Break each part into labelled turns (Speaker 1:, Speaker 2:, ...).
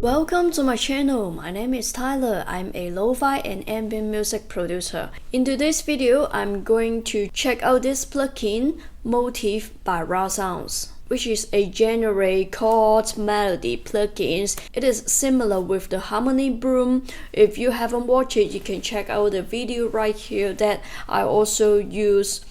Speaker 1: Welcome to my channel. My name is Tyler. I'm a lo-fi and ambient music producer. In today's video, I'm going to check out this plugin, Motif by Rast, which is a generate chord melody plugin. It is similar with the Harmony Broom. If you haven't watched it, you can check out the video right here that I also use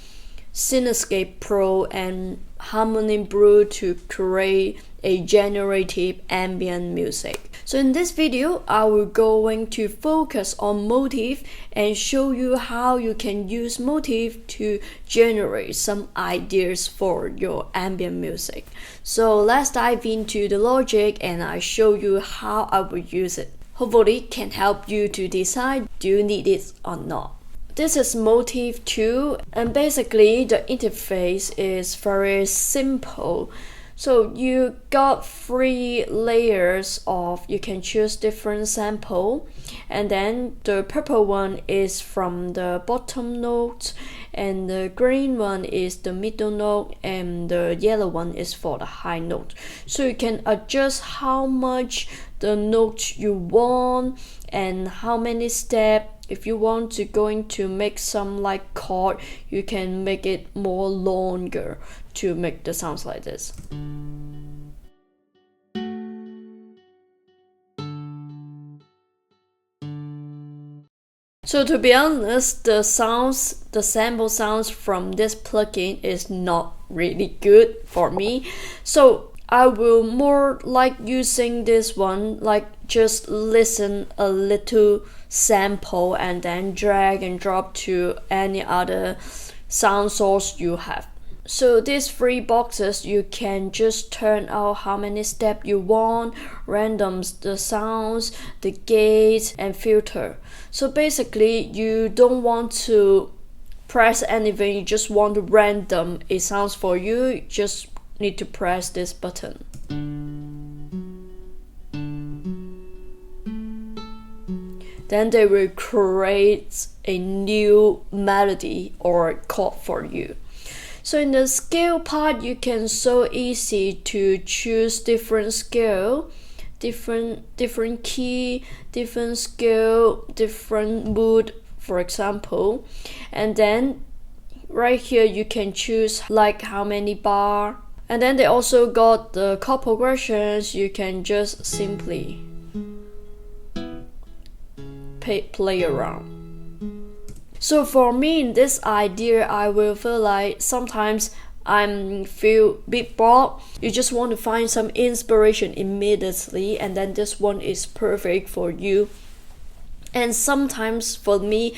Speaker 1: Cinescape Pro and Harmony Broom to create a generative ambient music. So in this video, I will going to focus on Motif and show you how you can use Motif to generate some ideas for your ambient music. So let's dive into the logic and I show you how I will use it. Hopefully it can help you to decide do you need it or not. This is Motif 2 and basically the interface is very simple. So you got 3 layers of, you can choose different sample, and then the purple one is from the bottom note, and the green one is the middle note, and the yellow one is for the high note. So you can adjust how much the note you want and how many steps. If you want to going to make some like chord, you can make it more longer to make the sounds like this. So to be honest, the sample sounds from this plugin is not really good for me. So I will more like using this one, like just listen a little sample and then drag and drop to any other sound source you have. So these 3 boxes, you can just turn out how many steps you want, randoms the sounds, the gate, and filter. So basically, you don't want to press anything, you just want to random it sounds for you, you just need to press this button. Then they will create a new melody or chord for you. So in the scale part, you can so easy to choose different scale, different key, different scale, different mood, for example. And then right here you can choose like how many bar. And then they also got the chord progressions. You can just simply play around. So for me in this idea, I will feel like sometimes I feel a bit bored. You just want to find some inspiration immediately, and then this one is perfect for you. And sometimes for me,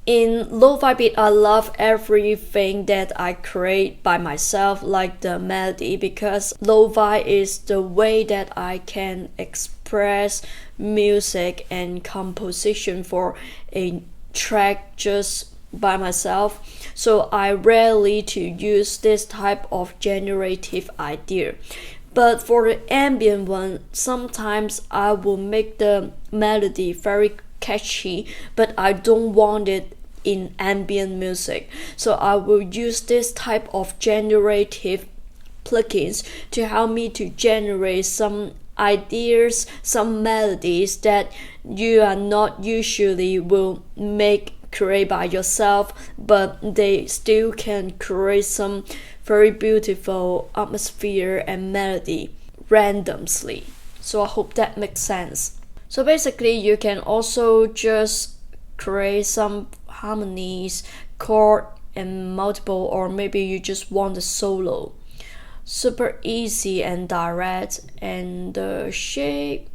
Speaker 1: in lo-fi beat, I love everything that I create by myself, like the melody, because lo-fi is the way that I can express music and composition for a track just by myself. So I rarely to use this type of generative idea. But for the ambient one, sometimes I will make the melody very catchy, but I don't want it in ambient music. So I will use this type of generative plugins to help me to generate some ideas, some melodies that you are not usually will create by yourself, but they still can create some very beautiful atmosphere and melody randomly. So I hope that makes sense. So basically you can also just create some harmonies, chord and multiple, or maybe you just want a solo. Super easy and direct, and the shape,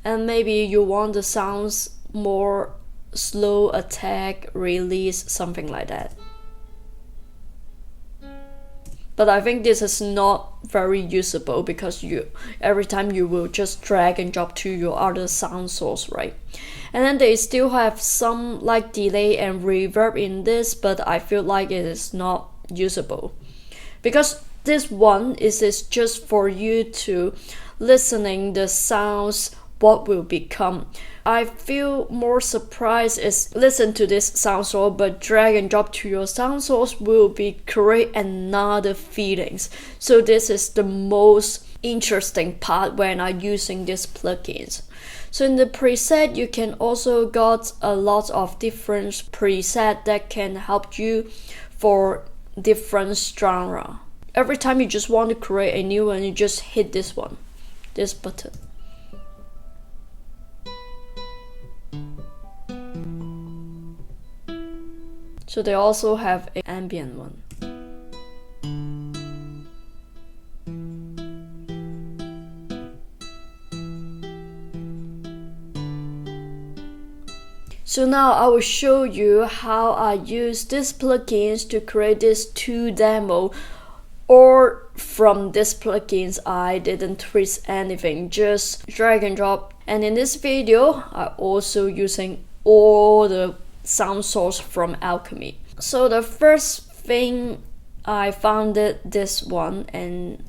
Speaker 1: and maybe you want the sounds more slow, attack, release, something like that. But I think this is not very usable because every time you will just drag and drop to your other sound source, right? And then they still have some like delay and reverb in this, but I feel like it is not usable because this one is just for you to listening the sounds what will become. I feel more surprised is listen to this sound source, but drag and drop to your sound source will be create another feelings. So this is the most interesting part when I'm using these plugins. So in the preset, you can also got a lot of different preset that can help you for different genre. Every time you just want to create a new one, you just hit this one, this button. So they also have an ambient one. So now I will show you how I use these plugins to create this 2 demo, or from these plugins I didn't twist anything, just drag and drop. And in this video I also using all the sound source from Alchemy. So the first thing I found this one, and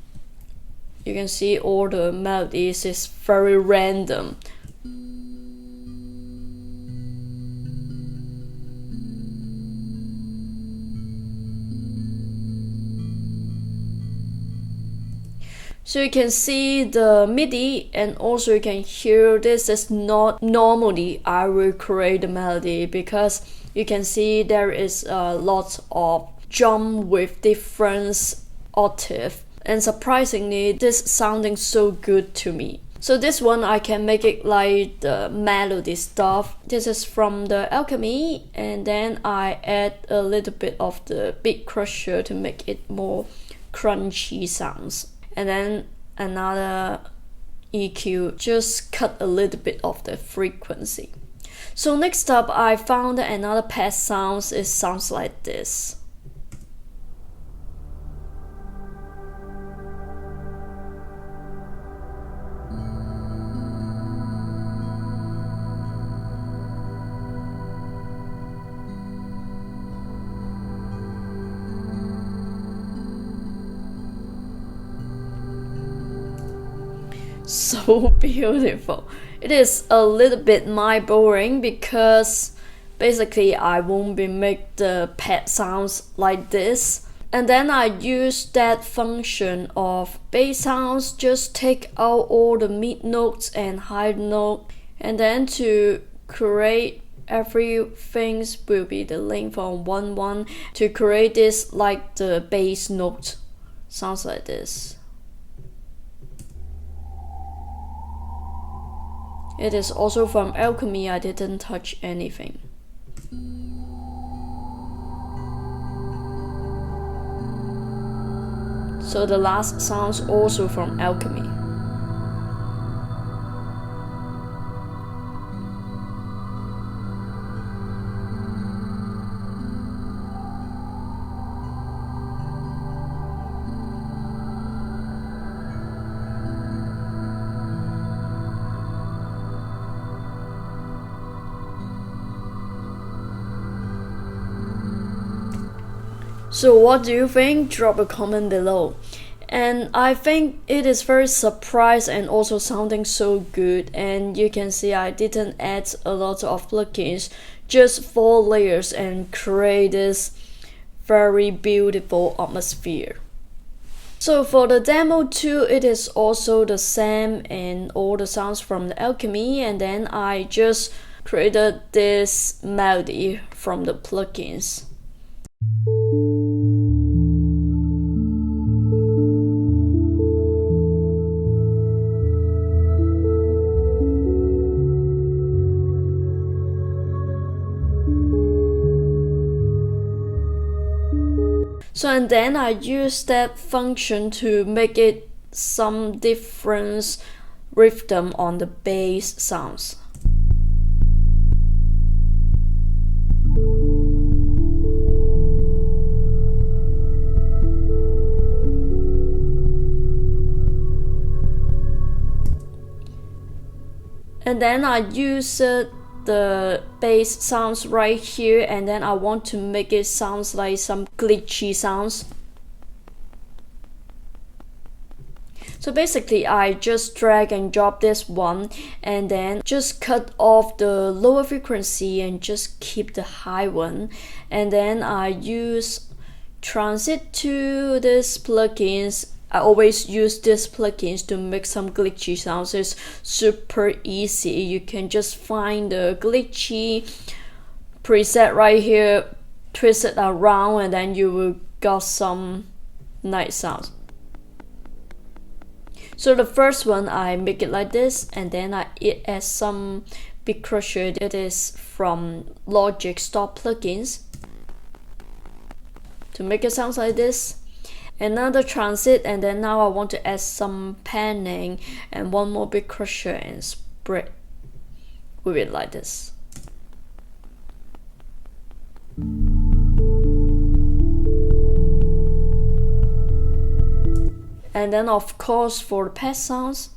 Speaker 1: you can see all the melodies is very random. So you can see the MIDI, and also you can hear this is not normally I will create the melody, because you can see there is a lot of jump with different octave, and surprisingly this sounding so good to me. So this one I can make it like the melody stuff. This is from the Alchemy, and then I add a little bit of the beat crusher to make it more crunchy sounds. And then another EQ, just cut a little bit of the frequency. So next up, I found another pad sounds. It sounds like this. So beautiful. It is a little bit mind-blowing, because basically I won't be make the pad sounds like this. And then I use that function of bass sounds, just take out all the mid notes and high note, and then to create everything will be the length of 1/1 to create this like the bass note. Sounds like this. It is also from Alchemy, I didn't touch anything. So the last sounds also from Alchemy. So what do you think? Drop a comment below. And I think it is very surprised and also sounding so good. And you can see I didn't add a lot of plugins, just 4 layers, and create this very beautiful atmosphere. So for the demo 2, it is also the same, and all the sounds from the Alchemy, and then I just created this melody from the plugins. So and then I use that function to make it some different rhythm on the bass sounds. And then I use the bass sounds right here, and then I want to make it sounds like some glitchy sounds. So basically I just drag and drop this one and then just cut off the lower frequency and just keep the high one, and then I use transit to this plugins. I always use these plugins to make some glitchy sounds. It's super easy. You can just find the glitchy preset right here, twist it around, and then you will got some nice sounds. So the first one, I make it like this, and then I add some big crusher that is from Logic Stop plugins to make it sound like this. Another transit, and then now I want to add some panning and one more big crusher and spread with it like this. And then of course for the pad sounds,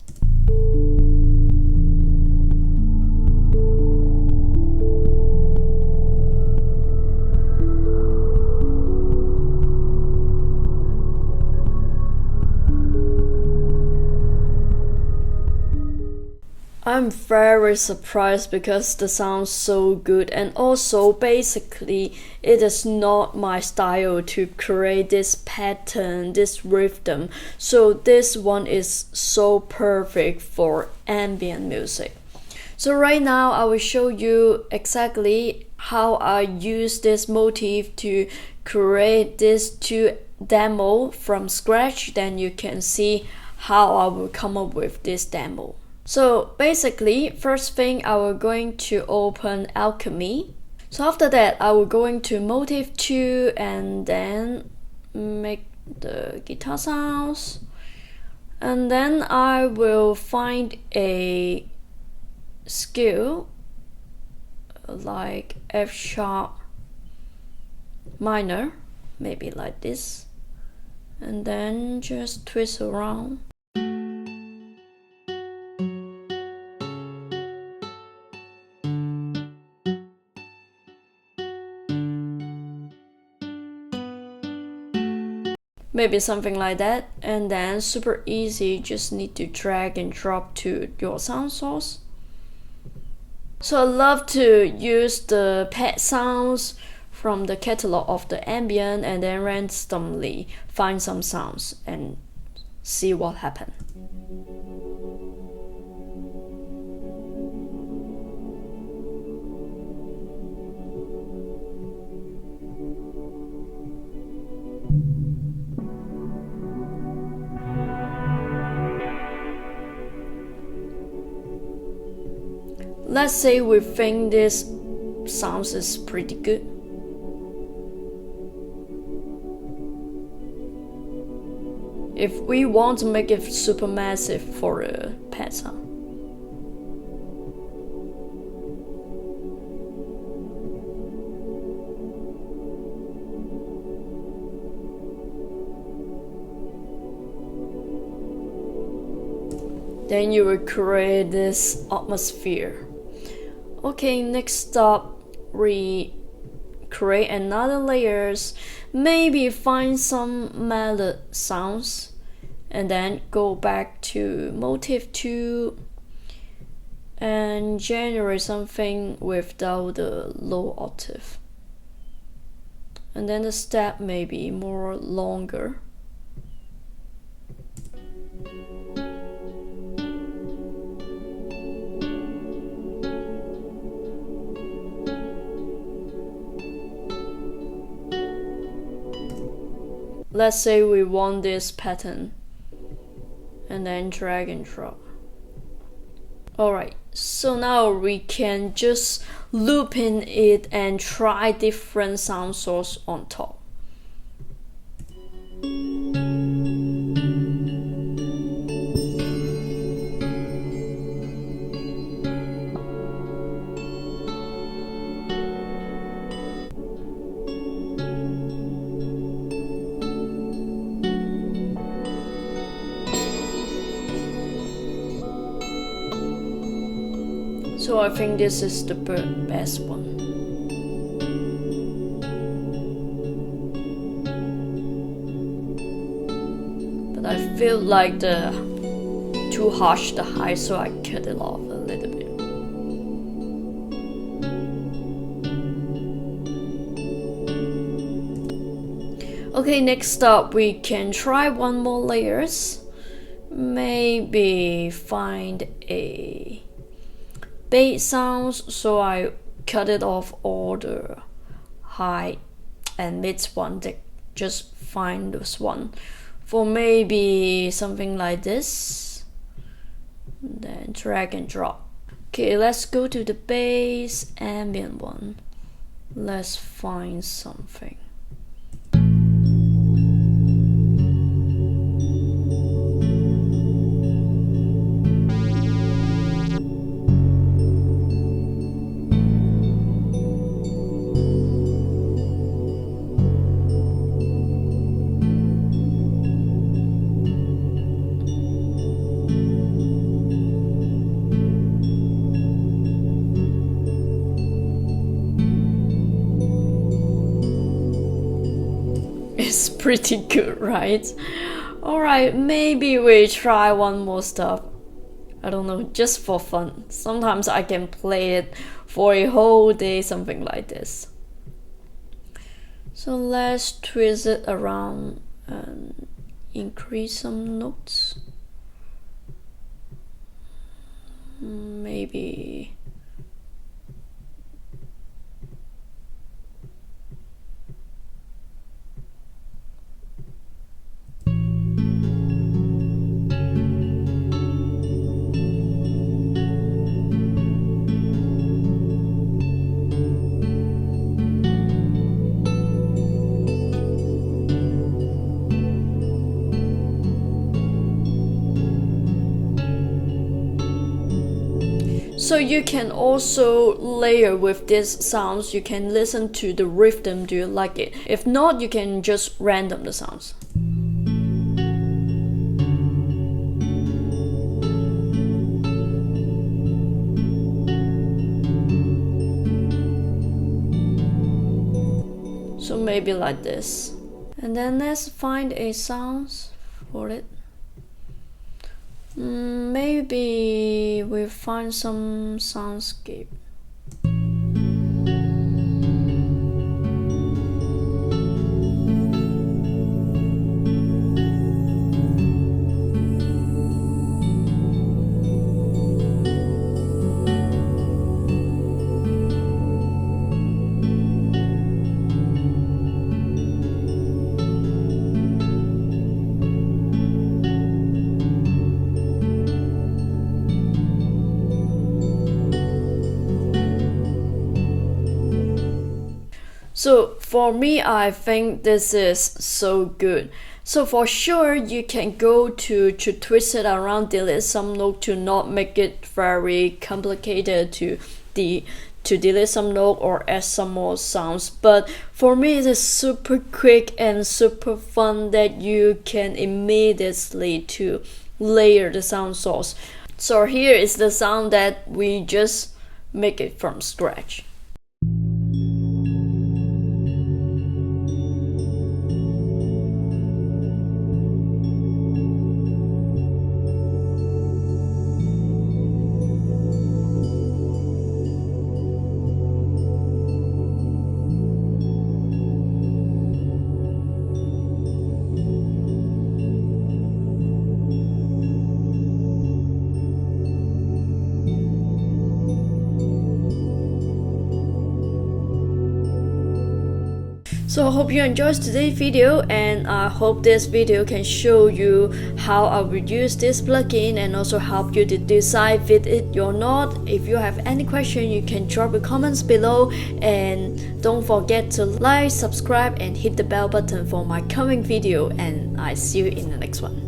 Speaker 1: I'm very surprised because the sound's so good, and also basically it is not my style to create this pattern, this rhythm, so this one is so perfect for ambient music. So right now I will show you exactly how I use this motif to create this 2 demo from scratch. Then you can see how I will come up with this demo. So basically, first thing I will going to open Alchemy. So after that, I will going to Motif 2 and then make the guitar sounds. And then I will find a scale like F sharp minor, maybe like this. And then just twist around. Maybe something like that, and then super easy, just need to drag and drop to your sound source. So I love to use the pad sounds from the catalog of the Ambient and then randomly find some sounds and see what happens. Let's say we think this sounds is pretty good. If we want to make it super massive for a pad sound. Then you will create this atmosphere. Okay, next up, we create another layers, maybe find some melody sounds, and then go back to Motif 2 and generate something without the low octave. And then the step may be more longer. Let's say we want this pattern, and then drag and drop. Alright, so now we can just loop in it and try different sound source on top. So I think this is the best one. But I feel like the too harsh the high, so I cut it off a little bit. Okay, next up we can try one more layers. Maybe find a bass sounds, so I cut it off all the high and mid one. Just find this one for maybe something like this, then drag and drop. Okay, let's go to the bass ambient one. Let's find something. It's pretty good, right? Alright, maybe we try one more stuff. I don't know, just for fun. Sometimes I can play it for a whole day, something like this. So let's twist it around and increase some notes. Maybe so you can also layer with these sounds. You can listen to the rhythm, do you like it? If not, you can just random the sounds. So maybe like this. And then let's find a sounds for it. Maybe we find some soundscape. So for me, I think this is so good. So for sure, you can go to twist it around, delete some note to not make it very complicated to delete some note or add some more sounds. But for me, it is super quick and super fun that you can immediately to layer the sound source. So here is the sound that we just make it from scratch. So I hope you enjoyed today's video, and I hope this video can show you how I will use this plugin and also help you to decide if it or not. If you have any question, you can drop your comments below, and don't forget to like, subscribe and hit the bell button for my coming video, and I see you in the next one.